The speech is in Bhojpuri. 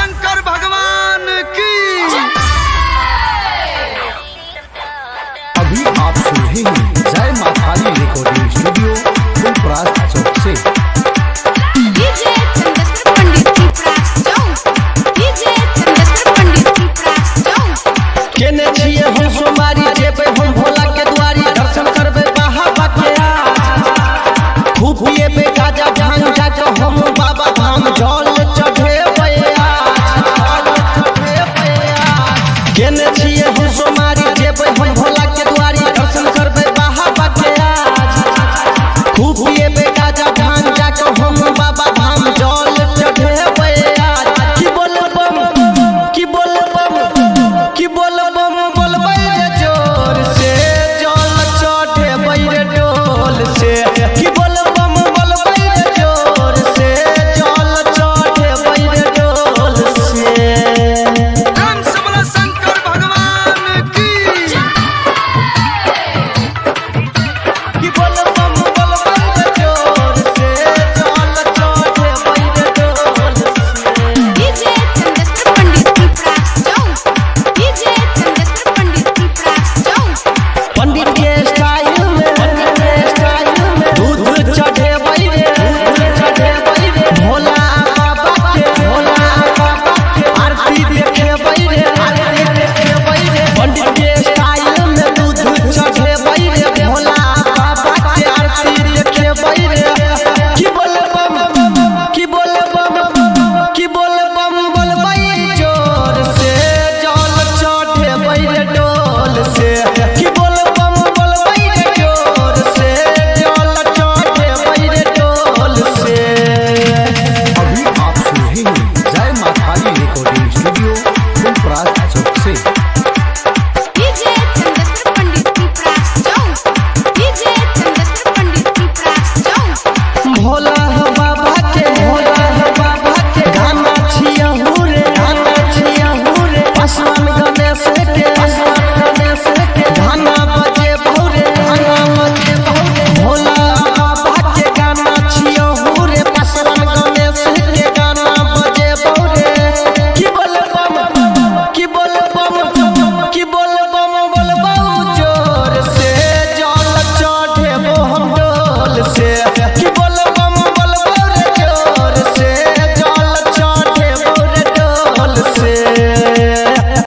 शंकर भगवान की। अभी आप सुन रहे हैं जय मां काली रिकॉर्डिंग स्टूडियो फुलपरास चौक से। डीजे चंदेश्वर पंडित की प्रास चौक, डीजे चंदेश्वर पंडित की प्रास चौक। केने छिए हम सोमारी जेबे हम भोला के दुआरी दर्शन करबे बाहा बाके खूब पिए पे गाजा भांग जाके हम